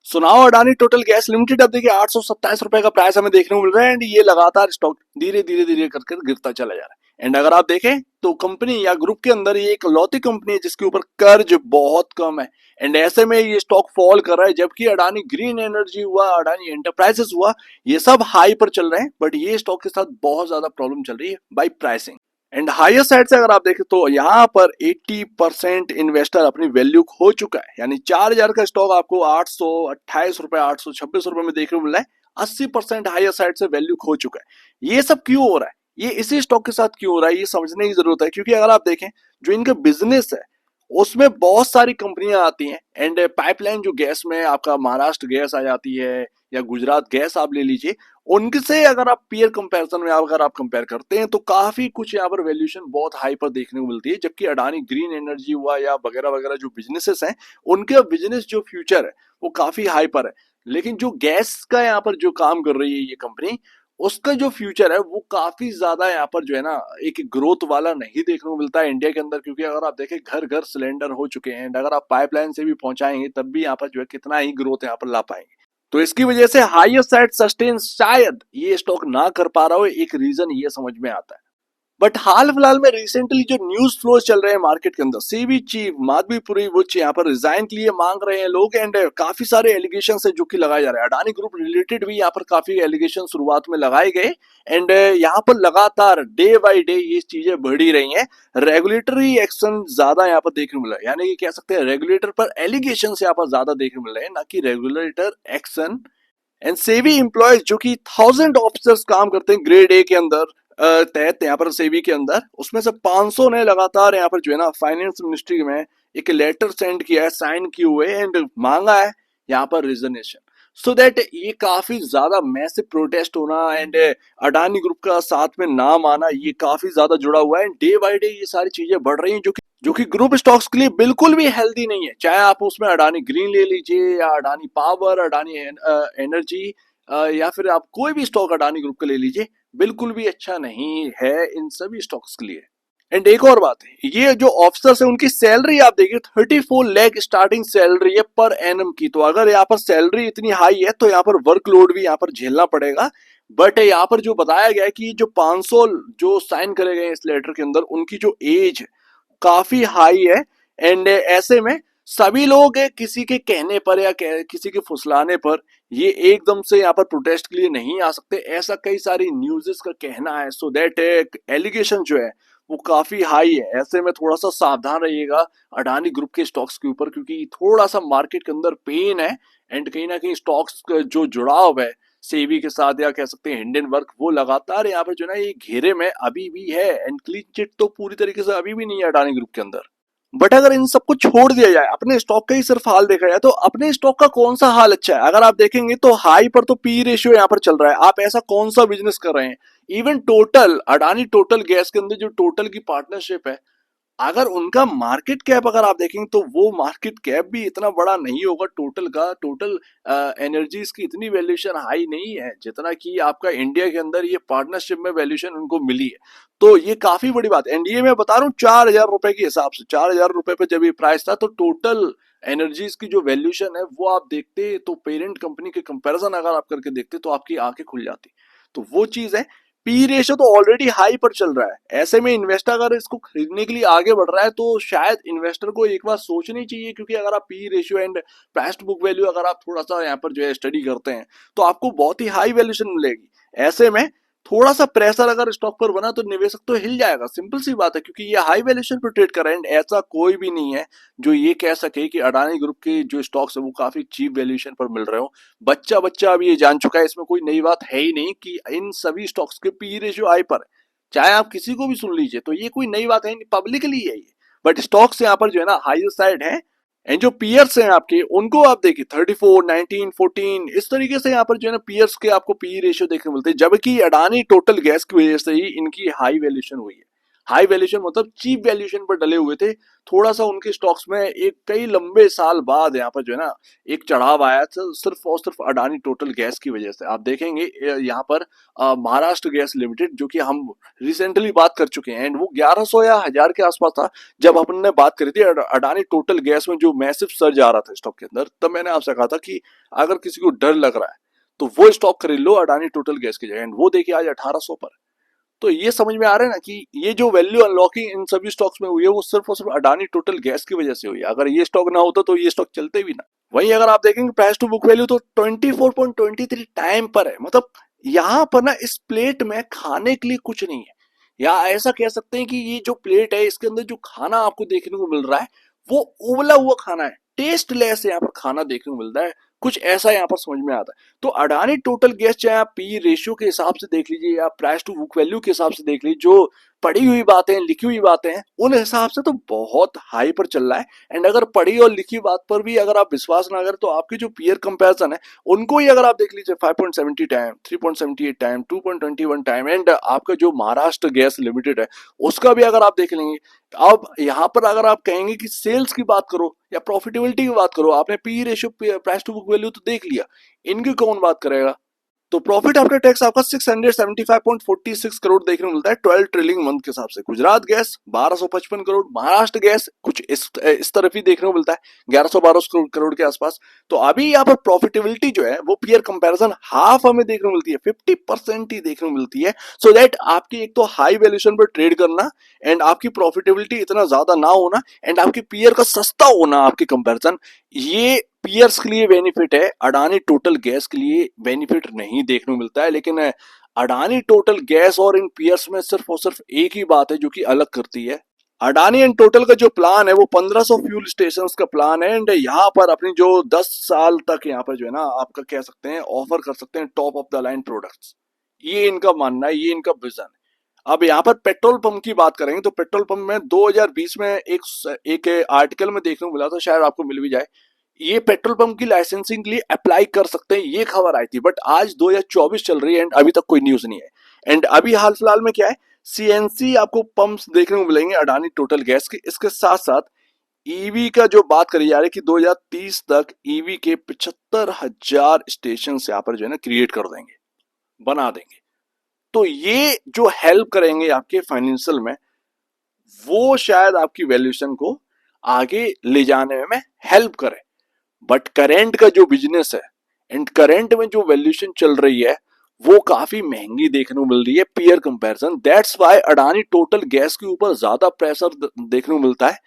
सुनाओ Adani total gas limited अब देखिए 827 रुपए का प्राइस हमें देखने को मिल रहा है एंड ये लगातार स्टॉक धीरे धीरे धीरे करके गिरता चला जा रहा है। एंड अगर आप देखें तो कंपनी या ग्रुप के अंदर ये एक लौती कंपनी है जिसके ऊपर कर्ज बहुत कम है एंड ऐसे में ये स्टॉक फॉल कर रहा है, जबकि अडानी ग्रीन एनर्जी हुआ, अडानी एंटरप्राइजेस हुआ, ये सब हाई पर चल रहे हैं, बट ये स्टॉक के साथ बहुत ज्यादा प्रॉब्लम चल रही है by pricing. And higher side से अगर आप देखें तो यहाँ पर 80% इन्वेस्टर अपनी वैल्यू खो चुका है, यानी 4,000 का स्टॉक आपको 828 रुपए 826 रुपए में देखने को मिल रहा है। 80% हायर साइड से वैल्यू खो चुका है। ये सब क्यों हो रहा है, ये इसी स्टॉक के साथ क्यों हो रहा है, ये समझने की जरूरत है। क्योंकि अगर आप देखें जो इनका बिजनेस है उसमें बहुत सारी कंपनियां आती हैं एंड पाइपलाइन जो गैस में आपका महाराष्ट्र गैस आ जाती है या गुजरात गैस आप ले लीजिए, उनसे अगर आप पीयर कंपैरिजन में अगर आप कंपेयर करते हैं तो काफी कुछ यहाँ पर वैल्यूएशन बहुत हाई पर देखने को मिलती है। जबकि अडानी ग्रीन एनर्जी हुआ या वगैरह वगैरह जो बिजनेसेस हैं, उनके बिजनेस जो फ्यूचर है वो काफी हाई पर है। लेकिन जो गैस का यहाँ पर जो काम कर रही है ये कंपनी, उसका जो फ्यूचर है वो काफी ज्यादा यहाँ पर जो है ना एक ग्रोथ वाला नहीं देखने को मिलता है इंडिया के अंदर। क्योंकि अगर आप देखें घर घर सिलेंडर हो चुके हैं एंड अगर आप पाइपलाइन से भी पहुंचाएंगे तब भी यहाँ पर जो है कितना ही ग्रोथ यहाँ पर ला पाएंगे। तो इसकी वजह से हायर साइड सस्टेन शायद ये स्टॉक ना कर पा रहा हो, एक रीजन ये समझ में आता है। बट हाल फिलहाल में रिसेंटली जो न्यूज फ्लो चल रहे हैं मार्केट के अंदर, सीबी चीफ माधवीपुरी बुच यहाँ पर रिजाइन के लिए मांग रहे हैं लोग एंड काफी सारे एलिगेशन है जो कि लगाए जा रहे हैं। अडानी ग्रुप रिलेटेड भी यहाँ पर काफी एलिगेशन शुरुआत में लगाए गए एंड यहाँ पर लगातार डे बाई डे ये चीजें बढ़ ही रही हैं। रेगुलेटरी एक्शन ज्यादा यहाँ पर देखने को मिला है, यानी कि कह सकते हैं रेगुलेटर पर एलिगेशन यहाँ पर ज्यादा देखने को मिल रहे हैं, ना कि regulator action. And SEBI employees जो कि 1000 ऑफिसर्स काम करते हैं ग्रेड ए के अंदर तहत यहाँ पर सेबी के अंदर, उसमें से 500 ने लगातार यहाँ पर जो है ना फाइनेंस मिनिस्ट्री में एक लेटर सेंड किया है, साइन किए हुए एंड मांगा है यहाँ पर रिजर्वेशन, सो दैट ये काफी ज्यादा मैसिव प्रोटेस्ट होना एंड अडानी ग्रुप का साथ में नाम आना ये काफी ज्यादा जुड़ा हुआ है। एंड डे बाय डे ये सारी चीजें बढ़ रही हैं जो कि ग्रुप स्टॉक्स के लिए बिल्कुल भी हेल्दी नहीं है। चाहे आप उसमें अडानी ग्रीन ले लीजिए या अडानी पावर, अडानी एनर्जी या फिर आप कोई भी स्टॉक अडानी ग्रुप का ले लीजिए, बिल्कुल भी अच्छा नहीं है इन सभी स्टॉक्स के लिए। एंड एक और बात है, ये जो ऑफिसर्स है उनकी सैलरी आप देखिए 34 लाख स्टार्टिंग सैलरी है पर एनम की। तो अगर यहाँ पर सैलरी इतनी हाई है तो यहाँ पर वर्कलोड भी यहाँ पर झेलना पड़ेगा। बट यहाँ पर जो बताया गया है कि जो 500 जो साइन करे गए इस लेटर के अंदर, उनकी जो एज काफी हाई है एंड ऐसे में सभी लोग किसी के कहने पर या किसी के फुसलाने पर ये एकदम से यहाँ पर प्रोटेस्ट के लिए नहीं आ सकते, ऐसा कई सारी न्यूज़ेस का कहना है। सो दैट एलिगेशन जो है वो काफी हाई है। ऐसे में थोड़ा सा सावधान रहिएगा अडानी ग्रुप के स्टॉक्स के ऊपर, क्योंकि थोड़ा सा मार्केट के अंदर पेन है एंड कहीं ना कहीं स्टॉक्स का जो जुड़ाव है सेबी के साथ या कह सकते हैं इंडियन वर्क, वो लगातार यहाँ पर जो है ना ये घेरे में अभी भी है एंड क्लीन चिट तो पूरी तरीके से अभी भी नहीं है अडानी ग्रुप के अंदर। बट अगर इन सबको छोड़ दिया जाए, अपने स्टॉक का ही सिर्फ हाल देखा जाए, तो अपने स्टॉक का कौन सा हाल अच्छा है? अगर आप देखेंगे तो हाई पर तो पी रेशियो यहाँ पर चल रहा है। आप ऐसा कौन सा बिजनेस कर रहे हैं? Even total Adani total gas के अंदर जो टोटल की पार्टनरशिप है, अगर उनका मार्केट कैप अगर आप देखेंगे तो वो मार्केट कैप भी इतना बड़ा नहीं होगा टोटल का। टोटल एनर्जीज की इतनी वैल्यूएशन हाई नहीं है जितना कि आपका इंडिया के अंदर ये पार्टनरशिप में वैल्यूएशन उनको मिली है। तो ये काफी बड़ी बात है एंड ये मैं बता रहा हूँ 4,000 रुपए के हिसाब से। 4,000 रुपए पे जब ये प्राइस था तो टोटल एनर्जीज की जो वैल्यूएशन है वो आप देखते तो पेरेंट कंपनी के कंपैरिजन अगर आप करके देखते तो आपकी आंखें खुल जाती। तो वो चीज है, पी रेशियो तो ऑलरेडी हाई पर चल रहा है। ऐसे में इन्वेस्टर अगर इसको खरीदने के लिए आगे बढ़ रहा है तो शायद इन्वेस्टर को एक बार सोचनी चाहिए। क्योंकि अगर आप P ratio and price to book value अगर आप थोड़ा सा यहाँ पर जो है स्टडी करते हैं तो आपको बहुत ही हाई वैल्यूएशन मिलेगी। ऐसे में थोड़ा सा प्रेशर अगर स्टॉक पर बना तो निवेशक तो हिल जाएगा, सिंपल सी बात है। क्योंकि ये हाई वैल्यूएशन पर ट्रेड कर रहे हैं, ऐसा कोई भी नहीं है जो ये कह सके कि अडानी ग्रुप के जो स्टॉक्स है वो काफी चीप वैल्यूएशन पर मिल रहे हो। बच्चा बच्चा अब ये जान चुका है, इसमें कोई नई बात है ही नहीं कि इन सभी स्टॉक्स के पी रेशियो आई पर है। चाहे आप किसी को भी सुन लीजिए तो ये कोई नई बात है नहीं, पब्लिकली है ये। बट स्टॉक्स यहाँ पर जो है ना हायर साइड है एंड जो पियर्स हैं आपके उनको आप देखिए 34, 19, 14 इस तरीके से यहाँ पर जो है ना पियर्स के आपको पी रेशियो देखने मिलते हैं। जबकि अडानी टोटल गैस की वजह से ही इनकी हाई वैल्यूएशन हुई है। हाई वैल्यूएशन मतलब चीप वैल्यूएशन पर डले हुए थे। थोड़ा सा उनके स्टॉक्स में एक कई लंबे साल बाद यहाँ पर जो है ना एक चढ़ाव आया था, सिर्फ और सिर्फ अडानी टोटल गैस की वजह से। आप देखेंगे यहाँ पर महाराष्ट्र गैस लिमिटेड, जो कि हम रिसेंटली बात कर चुके हैं, एंड वो 1100 या 1000 के आसपास था जब अपन ने बात करी थी अडानी टोटल गैस में जो मैसिव सर्ज आ रहा था स्टॉक के अंदर। तब मैंने आपसे कहा था कि अगर किसी को डर लग रहा है तो वो स्टॉक खरीद लो अडानी टोटल गैस की जगह, एंड वो देखिए आज 1800 पर। तो ये समझ में आ रहा है ना कि ये जो वैल्यू अनलॉकिंग इन सभी स्टॉक्स में हुई है वो सिर्फ और सिर्फ अडानी टोटल गैस की वजह से हुई है। अगर ये स्टॉक ना होता तो ये स्टॉक चलते भी ना। वहीं अगर आप देखेंगे प्राइस टू बुक वैल्यू तो 24.23 टाइम पर है। मतलब यहाँ पर ना इस प्लेट में खाने के लिए कुछ नहीं है, या ऐसा कह सकते हैं कि ये जो प्लेट है इसके अंदर जो खाना आपको देखने को मिल रहा है वो उबला हुआ खाना है, टेस्टलेस यहाँ पर खाना देखने को मिलता है, कुछ ऐसा यहाँ पर समझ में आता है। तो अडानी टोटल गैस चाहे आप पी रेशियो के हिसाब से देख लीजिए या प्राइस टू बुक वैल्यू के हिसाब से देख लीजिए, जो पढ़ी हुई बातें लिखी हुई बातें हैं उन हिसाब से तो बहुत हाई पर चल रहा है। एंड अगर पढ़ी और लिखी बात पर भी अगर आप विश्वास ना करें तो आपके जो पीयर कंपैरिजन है उनको ही अगर आप देख लीजिए 5.70 टाइम, 3.78 टाइम, 2.21 टाइम, एंड आपका जो महाराष्ट्र गैस लिमिटेड है उसका भी अगर आप देख लेंगे। अब यहाँ पर अगर आप कहेंगे कि सेल्स की बात करो या प्रॉफिटेबिलिटी की बात करो, आपने P ratio price to book value तो देख लिया, इनकी कौन बात करेगा। तो प्रॉफिट आफ्टर टैक्स आपका 675.46 करोड़ देखने को मिलता है 12 ट्रेलिंग मंथ के हिसाब से। गुजरात गैस 1255 करोड़, महाराष्ट्र गैस कुछ इस तरफ ही देखने को मिलता है 1100-1200 करोड़ के आसपास। तो अभी यहाँ पर प्रॉफिटेबिलिटी जो है वो पीयर कंपैरिजन हाफ हमें देखने को मिलती है, 50% ही देखने को मिलती है। सो दैट आपकी एक तो हाई वैल्यूएशन पर ट्रेड करना एंड आपकी प्रॉफिटेबिलिटी इतना ज्यादा ना होना एंड आपकी पीयर का सस्ता होना आपके कंपैरिजन, ये पीयर्स के लिए बेनिफिट है, अडानी टोटल गैस के लिए बेनिफिट नहीं देखने को मिलता है। लेकिन अडानी टोटल गैस और इन पीयर्स में सिर्फ और सिर्फ एक ही बात है जो कि अलग करती है। अडानी एंड टोटल का जो प्लान है वो 1500 फ्यूल स्टेशन का प्लान है, एंड यहाँ पर अपनी जो 10 साल तक यहाँ पर जो है ना आपका कह सकते हैं ऑफर कर सकते हैं top of the line products. ये इनका मानना है, ये इनका विजन है। अब यहाँ पर पेट्रोल पंप की बात करेंगे तो पेट्रोल पंप में 2020 में एक आर्टिकल में देखने को मिला था, शायद आपको मिल भी जाए, ये पेट्रोल पंप की लाइसेंसिंग के लिए अप्लाई कर सकते हैं, ये खबर आई थी। बट आज 2024 चल रही है एंड अभी तक कोई न्यूज नहीं है। एंड अभी हाल फिलहाल में क्या है, सीएनसी आपको पंप्स देखने को मिलेंगे अडानी टोटल गैस के। इसके साथ साथ ईवी का जो बात करी जा रही है कि 2030 तक ईवी के 75,000 स्टेशन यहाँ पर जो है ना क्रिएट कर देंगे, बना देंगे। तो ये जो हेल्प करेंगे आपके फाइनेंशियल में, वो शायद आपकी वैल्यूएशन को आगे ले जाने में हेल्प करे। बट करेंट का जो बिजनेस है एंड करेंट में जो वैल्यूएशन चल रही है वो काफी महंगी देखने को मिल रही है peer comparison. That's why Adani total gas के ऊपर ज्यादा प्रेशर देखने को मिलता है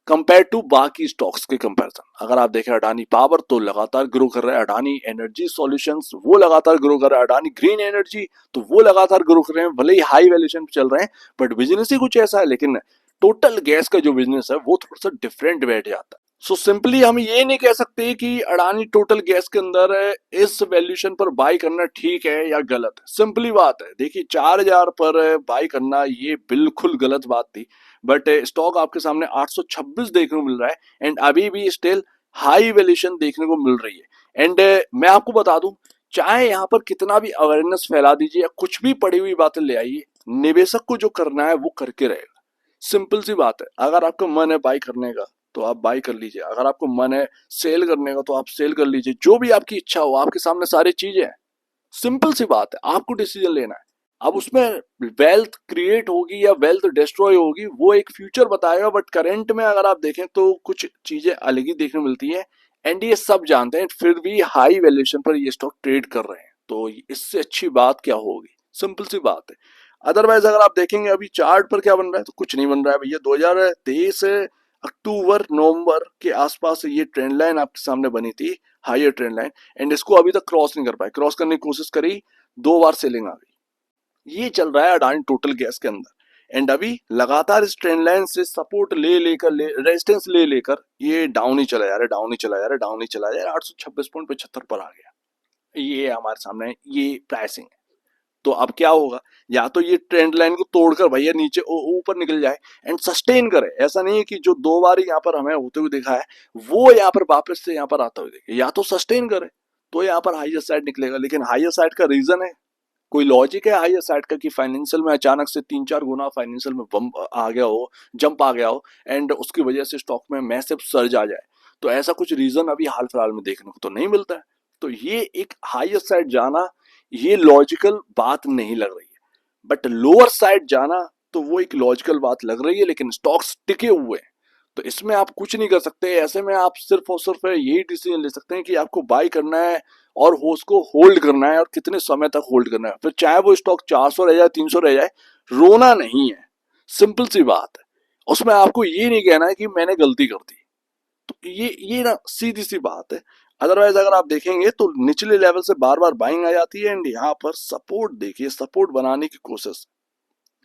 कंपेयर टू बाकी स्टॉक्स के कंपैरिजन। अगर आप देखें अडानी पावर तो लगातार ग्रो कर रहा है, अडानी एनर्जी सॉल्यूशंस वो लगातार ग्रो कर रहा है, अडानी ग्रीन एनर्जी तो वो लगातार ग्रो कर रहे हैं, भले ही हाई वैल्यूएशन चल रहे हैं बट बिजनेस ही कुछ ऐसा है। लेकिन टोटल गैस का जो बिजनेस है वो थोड़ा सा डिफरेंट बैठ जाता है। सो सिंपली हम ये नहीं कह सकते कि अडानी टोटल गैस के अंदर इस वैल्यूएशन पर बाई करना ठीक है या गलत है। सिंपली बात है, देखिए 4000 पर बाई करना ये बिल्कुल गलत बात थी। बट स्टॉक आपके सामने 826 देखने को मिल रहा है एंड अभी भी स्टिल हाई वैल्यूएशन देखने को मिल रही है। एंड मैं आपको बता दूं, चाहे यहाँ पर कितना भी अवेयरनेस फैला दीजिए या कुछ भी पड़ी हुई बातें ले आइए, निवेशक को जो करना है वो करके रहेगा। सिंपल सी बात है, अगर आपका मन है बाई करने का तो आप बाई कर लीजिए, अगर आपको मन है सेल करने का तो आप सेल कर लीजिए, जो भी आपकी इच्छा हो, आपके सामने सारी चीजें हैं। सिंपल सी बात है, आपको डिसीजन लेना है। अब उसमें वेल्थ क्रिएट होगी या वेल्थ डिस्ट्रॉय होगी वो एक फ्यूचर बताएगा, बट करंट में अगर आप देखें तो कुछ चीजें अलग ही देखने मिलती है एंड ये सब जानते हैं, फिर भी हाई वैल्यूएशन पर ये स्टॉक ट्रेड कर रहे हैं। तो इससे अच्छी बात क्या होगी, सिंपल सी बात है। अदरवाइज अगर आप देखेंगे अभी चार्ट पर क्या बन रहा है तो कुछ नहीं बन रहा है भैया। 2023 अक्टूबर नवंबर के आसपास ये ट्रेंड लाइन आपके सामने बनी थी, हायर ट्रेंड लाइन, एंड इसको अभी तक क्रॉस नहीं कर पाए। क्रॉस करने की कोशिश करी, 2 बार सेलिंग आ गई। ये चल रहा है अडानी टोटल गैस के अंदर एंड अभी लगातार इस ट्रेंड लाइन से सपोर्ट ले लेकर रेजिस्टेंस ले लेकर ये डाउन ही चला जा रहा है, डाउन ही चला जा रहा है, डाउन ही चला जा रहा है, 826.75 पर आ गया। ये हमारे सामने ये प्राइसिंग है। तो अब क्या होगा, या तो ये ट्रेंड लाइन को तोड़कर भैया नीचे ऊपर निकल जाए एंड सस्टेन करे। ऐसा नहीं है कि जो 2 बार यहाँ पर हमें होते हुए देखा है वो यहाँ पर वापस से यहाँ पर आता हुआ देखे, या तो सस्टेन करे तो यहाँ पर हाइयर साइड निकलेगा। लेकिन हाइयर साइड का रीजन है कोई लॉजिक है हायर साइड का कि फाइनेंशियल में अचानक से 3-4 गुना फाइनेंशियल में बम्प आ गया हो, जंप आ गया हो, एंड उसकी वजह से स्टॉक में मैसिव सर्ज आ जाए? तो ऐसा कुछ रीजन अभी हाल फिलहाल में देखने को तो नहीं मिलता है। तो ये एक हायर साइड जाना, ये लॉजिकल बात नहीं लग रही है। बट लोअर साइड जाना तो वो एक लॉजिकल बात लग रही है, लेकिन स्टॉक्स टिके हुए हैं, तो इसमें आप कुछ नहीं कर सकते। ऐसे में आप सिर्फ और सिर्फ यही डिसीजन ले सकते हैं कि आपको बाय करना है और वो उसको होल्ड करना है, और कितने समय तक होल्ड करना है। फिर चाहे वो स्टॉक 400 रह जाए, 300 रह जाए, रोना नहीं है। सिंपल सी बात है। उसमें आपको ये नहीं कहना है कि मैंने गलती कर दी। तो ये ना सीधी सी बात है। अदरवाइज अगर आप देखेंगे तो निचले लेवल से बार बार बाइंग आ जाती है, एंड यहाँ पर सपोर्ट देखिए, सपोर्ट बनाने की कोशिश।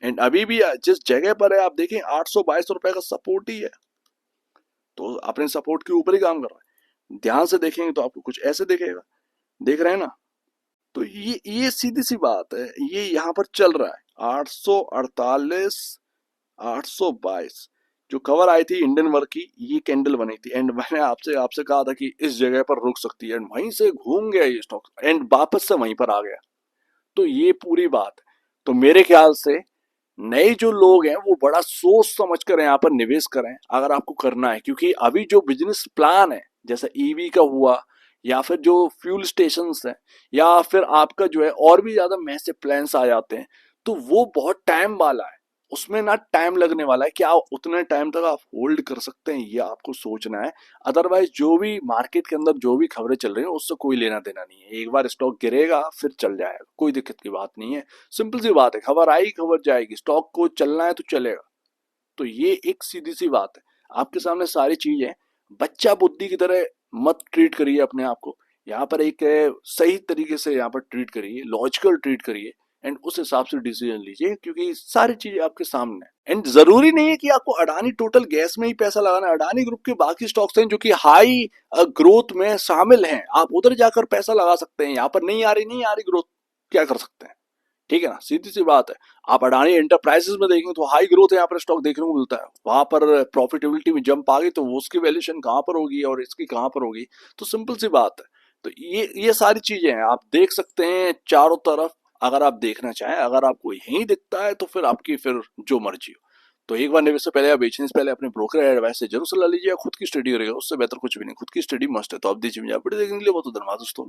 एंड अभी भी जिस जगह पर है आप देखें, 822 रुपए का सपोर्ट ही है, तो अपने सपोर्ट के ऊपर ही काम कर रहा है। ध्यान से देखेंगे तो आपको कुछ ऐसे दिखेगा, देख रहे हैं ना? तो ये सीधी सी बात है, ये यहाँ पर चल रहा है 848, 822 जो कवर आई थी इंडियन वर्क की, ये कैंडल बनी थी, एंड मैंने आपसे आपसे कहा था कि इस जगह पर रुक सकती है, एंड वहीं से घूम गया ये स्टॉक, एंड वापस से वहीं पर आ गया। तो ये पूरी बात है। तो मेरे ख्याल से नए जो लोग हैं वो बड़ा सोच समझ कर यहाँ पर निवेश करें, अगर आपको करना है, क्योंकि अभी जो बिजनेस प्लान है, जैसे ईवी का हुआ, या फिर जो फ्यूल स्टेशन है, या फिर आपका जो है और भी ज्यादा मैसिव प्लान्स आ जाते हैं, तो वो बहुत टाइम वाला है। उसमें ना टाइम लगने वाला है, क्या उतने टाइम तक आप होल्ड कर सकते हैं, ये आपको सोचना है। अदरवाइज जो भी मार्केट के अंदर जो भी खबरें चल रही है उससे कोई लेना देना नहीं है। एक बार स्टॉक गिरेगा फिर चल जाएगा, कोई दिक्कत की बात नहीं है। सिंपल सी बात है, खबर आई खबर जाएगी, स्टॉक को चलना है तो चलेगा। तो ये एक सीधी सी बात है, आपके सामने सारी चीजें। बच्चा बुद्धि की तरह मत ट्रीट करिए अपने आप को। यहाँ पर एक सही तरीके से यहाँ पर ट्रीट करिए, लॉजिकल ट्रीट करिए, एंड उस हिसाब से डिसीजन लीजिए, क्योंकि सारी चीजें आपके सामने है। एंड जरूरी नहीं है कि आपको अडानी टोटल गैस में ही पैसा लगाना है। अडानी ग्रुप के बाकी स्टॉक्स हैं जो कि हाई ग्रोथ में शामिल हैं, आप उधर जाकर पैसा लगा सकते हैं। यहाँ पर नहीं आ रही ग्रोथ, क्या कर सकते हैं? ठीक है ना, सीधी सी बात है। आप अडानी एंटरप्राइजेस में देखेंगे तो हाई ग्रोथ यहाँ पर स्टॉक देखने को मिलता है, वहां पर प्रॉफिटेबिलिटी में जंप आ गई, तो वो उसकी वैल्यूएशन कहाँ पर होगी और इसकी कहाँ पर होगी? तो सिंपल सी बात है। तो ये सारी चीजें हैं, आप देख सकते हैं चारों तरफ, अगर आप देखना चाहें। अगर आपको यही दिखता है तो फिर आपकी फिर जो मर्जी हो। तो एक बार निवेश से पहले या बेचने से पहले अपने ब्रोकर एडवाइस से जरूर सलाह लीजिए। खुद की स्टडी करेगा, उससे बेहतर कुछ भी नहीं। खुद की स्टडी मस्ट है। तो आप दीजिए मुझे अपडेट देखने के लिए बहुत धन्यवाद दोस्तों।